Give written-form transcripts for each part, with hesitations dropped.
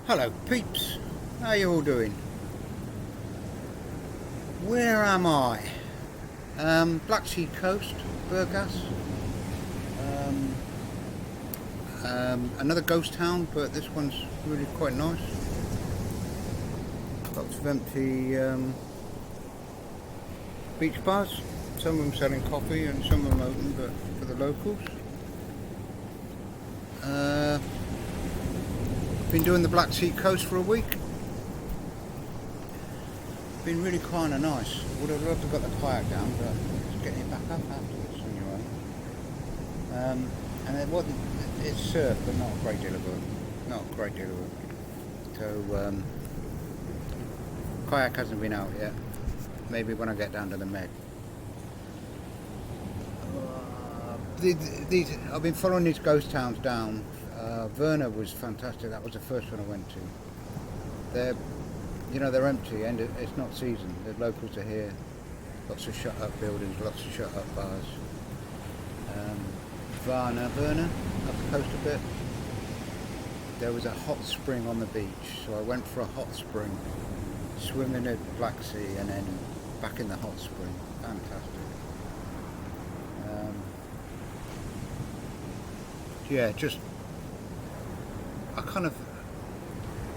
Hello peeps, how you all doing? Where am I? Black Sea Coast, Burgas. Another ghost town, but this one's really quite nice. Lots of empty beach bars. Some of them selling coffee and some of them open, but for the locals. Been doing the Black Sea Coast for a week. Been really kind of nice. Would have loved to have got the kayak down, but just getting it back up afterwards anyway. And it wasn't. It's surf, but not a great deal of work. Not a great deal of work. So kayak hasn't been out yet. Maybe when I get down to the Med. I've been following these ghost towns down. Verna was fantastic. That was the first one I went to. They're empty and it's not season. The locals are here. Lots of shut up buildings, lots of shut up bars. Verna, up the coast a bit. There was a hot spring on the beach, so I went for a hot spring, swim in the Black Sea and then back in the hot spring. Fantastic.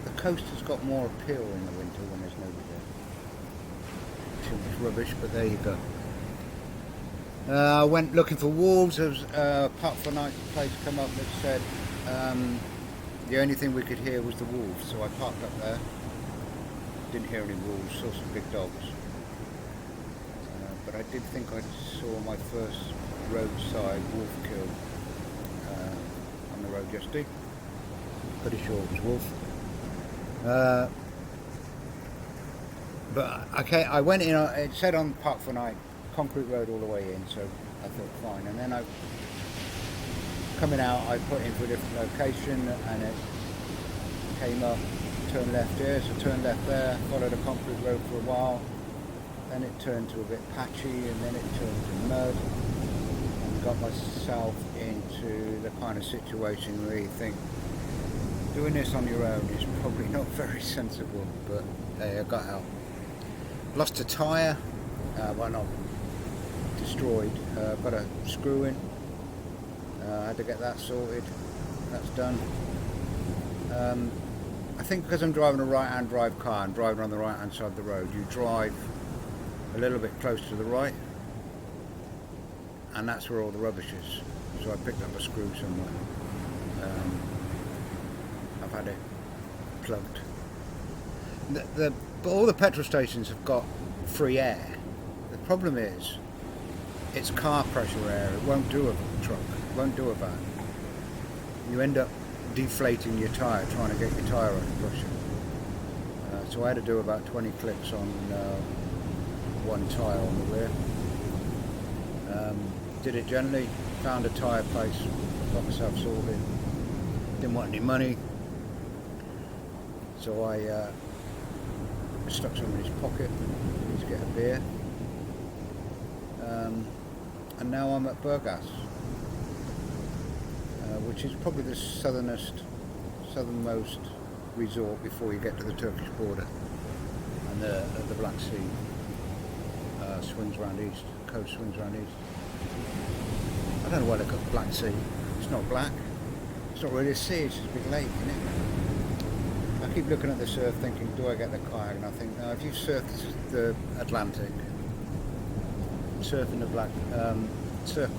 The coast has got more appeal in the winter when there's nobody there. Too much rubbish, but there you go. I went looking for wolves. There was a Park for Night place come up that said the only thing we could hear was the wolves, so I parked up there. Didn't hear any wolves, saw some big dogs. But I did think I saw my first roadside wolf kill on the road yesterday. Pretty sure it was wolf. But okay, I went in. It said on Park for Night, concrete road all the way in, so I thought fine. And then coming out, I put in for a different location, and it came up. Turn left here, so turn left there. Followed a concrete road for a while. Then it turned to a bit patchy, and then it turned to mud. And got myself into the kind of situation where you think doing this on your own is probably not very sensible, but hey, I got out. Lost a tyre, well not destroyed, got a screw in, I had to get that sorted, that's done. I think because I'm driving a right-hand drive car and driving on the right-hand side of the road, you drive a little bit close to the right, and that's where all the rubbish is. So I picked up a screw somewhere. I've had it plugged. But all the petrol stations have got free air. The problem is, it's car pressure air. It won't do a truck. It won't do a van. You end up deflating your tyre, trying to get your tyre under pressure. So I had to do about 20 clicks on one tyre on the rear. Did it gently, found a tyre place, got myself sorted. Didn't want any money, so I stuck some in his pocket to get a beer. And now I'm at Burgas, which is probably the southernmost resort before you get to the Turkish border, and the Black Sea swings round east, coast swings round east. I don't know why they call it Black Sea. It's not black. It's not really a sea, it's just a big lake, isn't it? I keep looking at the surf thinking, do I get the kayak? And I think, no, if you surf the Atlantic, surf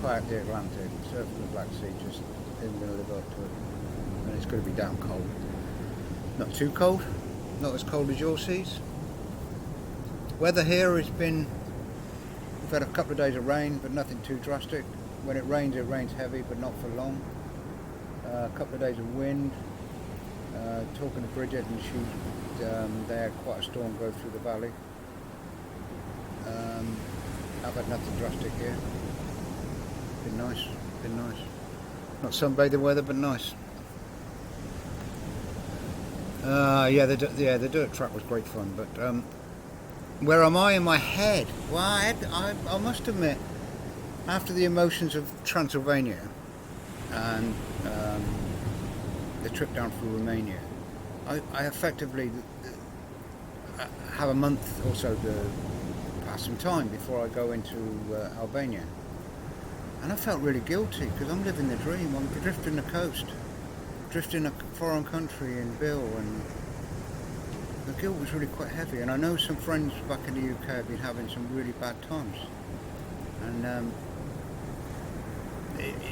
kayak the Atlantic, surf the Black Sea, just in the middle of the boat to it. And it's going to be damn cold. Not too cold, not as cold as your seas. Weather here has been, we've had a couple of days of rain, but nothing too drastic. When it rains heavy, but not for long. A couple of days of wind. Talking to Bridget, and they had quite a storm go through the valley. I've had nothing drastic here. Been nice. Not sunbathing weather, but nice. The dirt track was great fun, but where am I in my head? Well, I must admit, after the emotions of Transylvania and the trip down through Romania, I effectively have a month or so to pass some time before I go into Albania. And I felt really guilty because I'm living the dream. I'm drifting the coast, drifting a foreign country in Bill, and the guilt was really quite heavy. And I know some friends back in the UK have been having some really bad times. And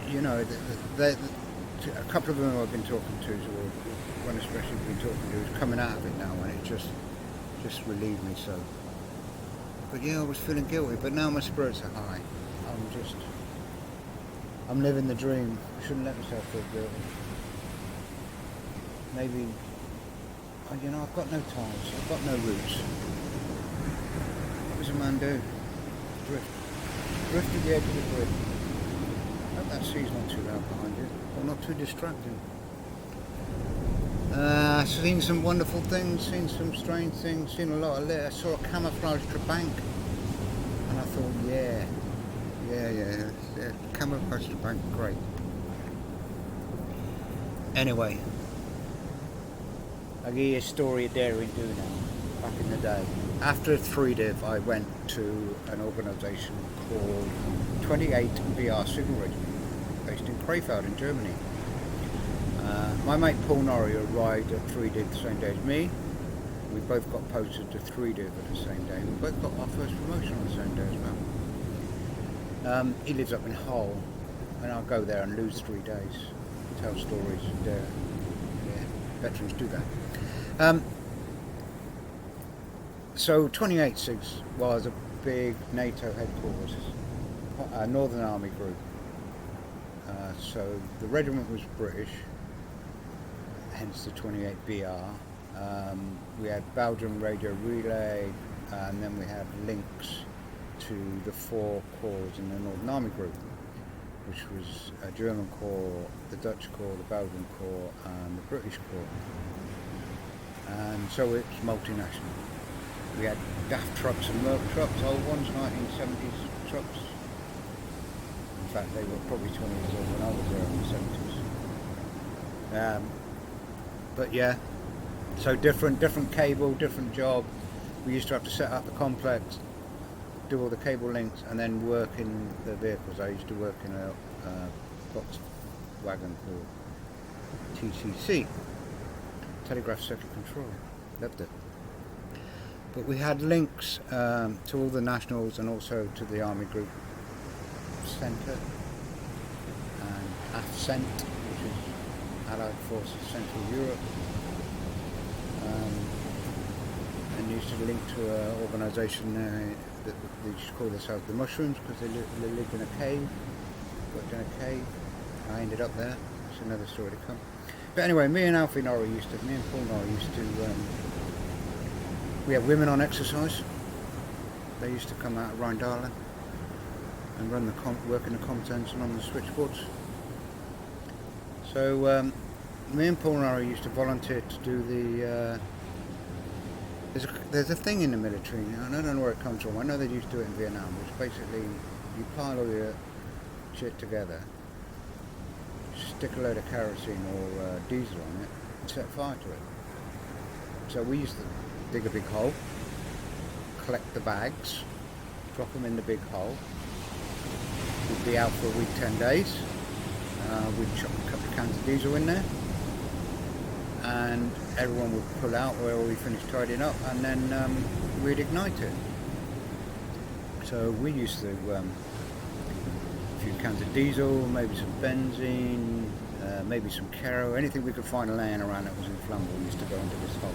you know, a couple of them I've been talking to, or one especially I've been talking to, is coming out of it now, and it just relieved me so. But yeah, I was feeling guilty, but now my spirits are high. I'm living the dream. I shouldn't let myself feel guilty. Maybe, you know, I've got no ties, I've got no roots. What does a man do? Drift. Drift at the edge of the bridge. I hope that sea's not too loud behind you, or not too distracting. Seen some wonderful things, seen some strange things, seen a lot of lit. I saw a camouflaged bank, and I thought, yeah, camouflaged bank, great. Anyway, I'll give you a story of daring do now. Back in the day, after 3div, I went to an organisation called 28 BR Signal Regiment, based in Krefeld in Germany. My mate Paul Norrie arrived at 3div the same day as me. We both got posted to 3div at the same day. We both got our first promotion on the same day as well. He lives up in Hull, and I'll go there and lose 3 days, tell stories, and yeah, veterans do that. So 28 SIGs was a big NATO headquarters, a Northern Army group. So the regiment was British, hence the 28 BR. We had Belgium radio relay, and then we had links to the 4 corps in the Northern Army group, which was a German corps, the Dutch corps, the Belgian corps, and the British corps. And so it's multinational. We had DAF trucks and Merc trucks, old ones, 1970s trucks. In fact, they were probably 20 years old when I was there in the 70s. But yeah, so different cable, different job. We used to have to set up the complex, do all the cable links, and then work in the vehicles. I used to work in a box wagon called TCC, Telegraph Circuit Control. Loved it. But we had links to all the nationals and also to the Army Group Centre and AFCENT, which is Allied Forces Central Europe, and used to link to an organisation that they just call themselves the Mushrooms because they lived in a cave, worked in a cave. I ended up there. It's another story to come. But anyway, me and Paul Norrie used to, we had women on exercise. They used to come out of Rheindahlem and run work in the contents and on the switchboards. So me and Paul Norrie used to volunteer to do the. There's a thing in the military, and I don't know where it comes from. I know they used to do it in Vietnam, which basically you pile all your shit together, stick a load of kerosene or diesel on it, and set fire to it. So we used to dig a big hole, collect the bags, drop them in the big hole. We'd be out for a week, 10 days. We'd chuck a couple of cans of diesel in there, and everyone would pull out where we finished tidying up, and then we'd ignite it. So we used to a few cans of diesel, maybe some benzene, maybe some kero, anything we could find laying around that was inflammable. We used to go into this hole.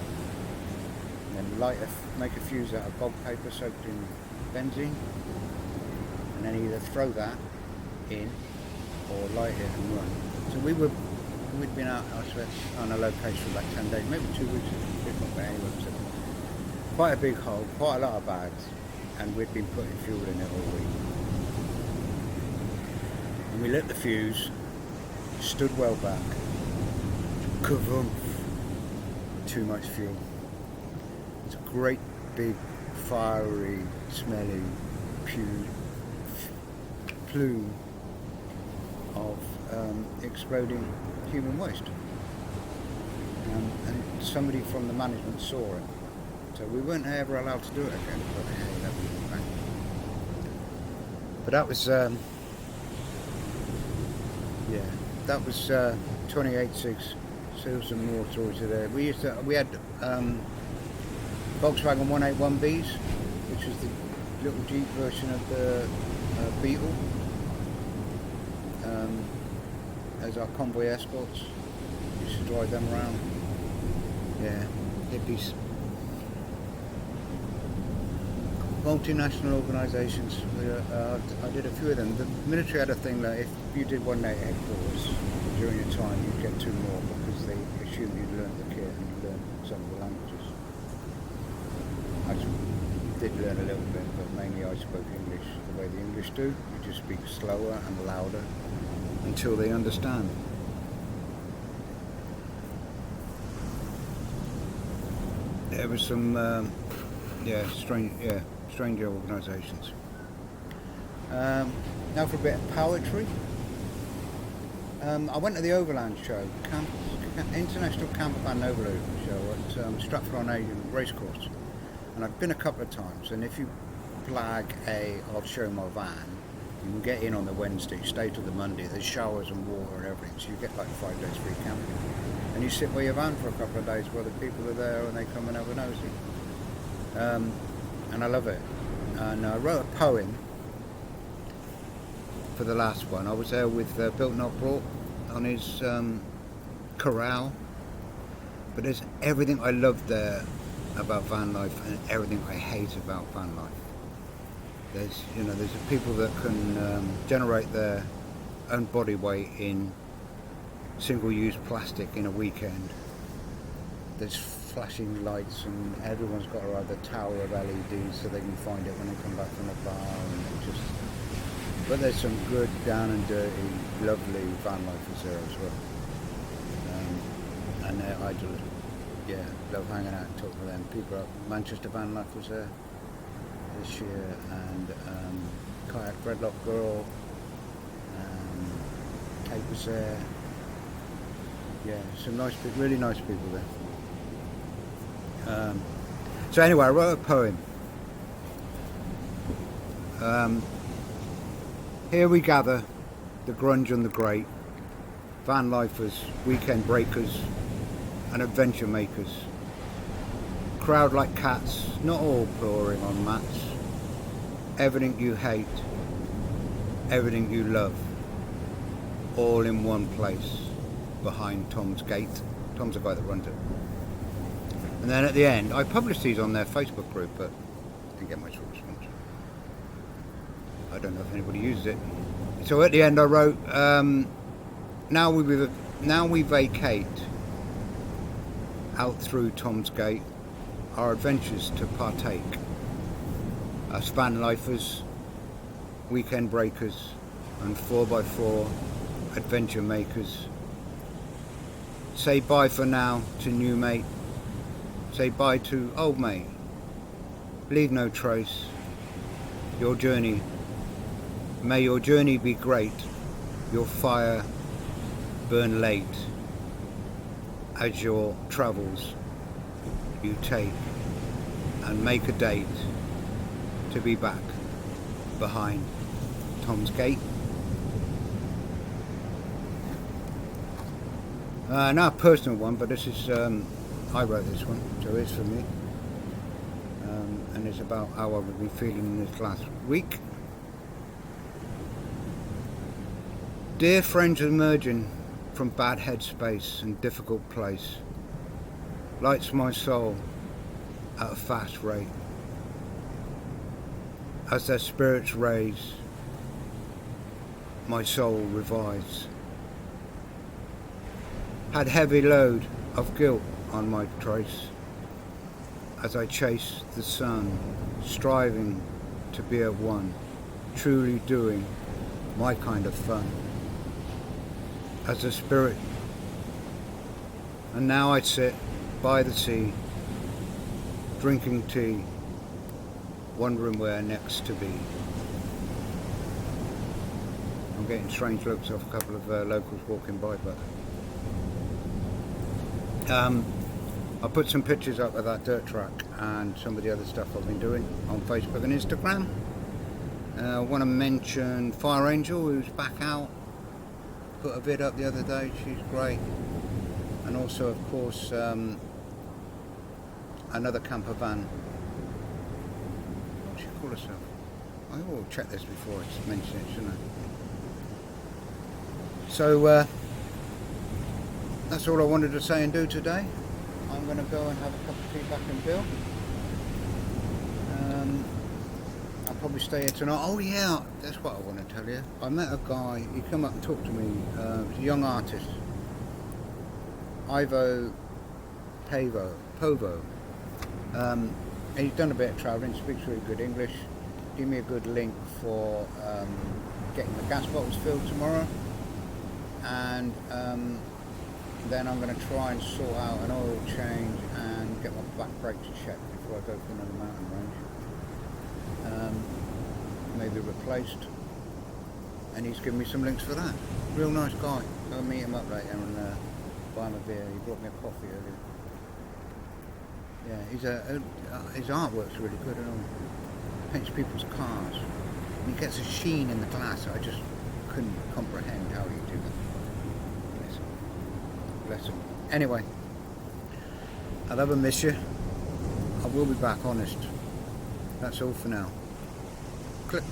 And then make a fuse out of bog paper soaked in benzene, and then either throw that in or light it and run. So we'd been out, I swear, on a location for about 10 days, maybe 2 weeks, but anyway, so quite a big hole, quite a lot of bags, and we'd been putting fuel in it all week. And we lit the fuse, stood well back, kavumph, too much fuel. It's a great big fiery, smelly plume of exploding human waste. And somebody from the management saw it. So we weren't ever allowed to do it again. But hey, that was bang. But that was, yeah, that was 28.6. So some more stories today. We had Volkswagen 181Bs, which was the little Jeep version of the Beetle, as our convoy escorts. Used to drive them around. Yeah, hippies. Multinational organisations. I did a few of them. The military had a thing that if you did one day headquarters during your time, you'd get 2 more because they assumed you'd learned the kit and you'd learned some of the languages. I did learn a little bit, but mainly I spoke English the way the English do. You just speak slower and louder until they understand. There was some, stranger organisations. Now for a bit of poetry. I went to the Overland show, International Campervan Overland show at Stratford-on-Avon Racecourse, and I've been a couple of times. And if you flag I'll show my van, you can get in on the Wednesday, stay till the Monday. There's showers and water and everything, so you get like 5 days free camping. And you sit by your van for a couple of days while the people are there and they come and have a nosy. And I love it. And I wrote a poem for the last one. I was there with Built Not Brought on his corral. But there's everything I love there about van life and everything I hate about van life. There's people that can generate their own body weight in single-use plastic in a weekend. There's flashing lights and everyone's got to have the tower of LEDs so they can find it when they come back from the bar. And but there's some good, down and dirty, lovely van lifers there as well. And I just, love hanging out and talking to them. People up Manchester Van Life was there this year, and Kayak Dreadlock Girl, Kate was there. Yeah, some nice people, really nice people there. So anyway, I wrote a poem. Here we gather, the grunge and the great, van lifers, weekend breakers, and adventure makers. Crowd like cats, not all purring on mats. Everything you hate, everything you love, all in one place. Behind Tom's gate. Tom's the guy that runs it. And then at the end, I published these on their Facebook group, but didn't get much response. I don't know if anybody uses it. So at the end I wrote, now we vacate out through Tom's gate, our adventures to partake. Us van lifers, weekend breakers, and 4x4 adventure makers. Say bye for now to new mate. Say bye to old mate. Leave no trace. Your journey. May your journey be great. Your fire burn late. As your travels you take. And make a date to be back behind Tom's gate. Not a personal one, but this is, I wrote this one, so it's for me. And it's about how I've been feeling this last week. Dear friends emerging from bad headspace and difficult place, lights my soul at a fast rate. As their spirits raise, my soul revives. Had heavy load of guilt on my trace as I chase the sun, striving to be at one, truly doing my kind of fun as a spirit. And now I sit by the sea, drinking tea, wondering where next to be. I'm getting strange looks off a couple of locals walking by, but I put some pictures up of that dirt track and some of the other stuff I've been doing on Facebook and Instagram. I want to mention Fire Angel, who's back out. Put a vid up the other day, she's great. And also, of course, another Campervan. What should she call herself? I will check this before I mention it, shouldn't I? So, that's all I wanted to say and do today. I'm going to go and have a cup of tea back in Bill. I'll probably stay here tonight. Oh yeah, that's what I want to tell you. I met a guy, he came up and talked to me, he's a young artist. Povo. He's done a bit of travelling, speaks really good English. Give me a good link for getting the gas bottles filled tomorrow. And then I'm going to try and sort out an oil change and get my back brakes checked before I go for another mountain range. Maybe replaced. And he's given me some links for that. Real nice guy. I'll meet him up later and buy him a beer. He brought me a coffee earlier. Yeah, his artwork's really good and all. Paints people's cars. And he gets a sheen in the glass. I just couldn't comprehend how he did it. Bless him. Anyway, I'll ever miss you. I will be back, honest. That's all for now. Click.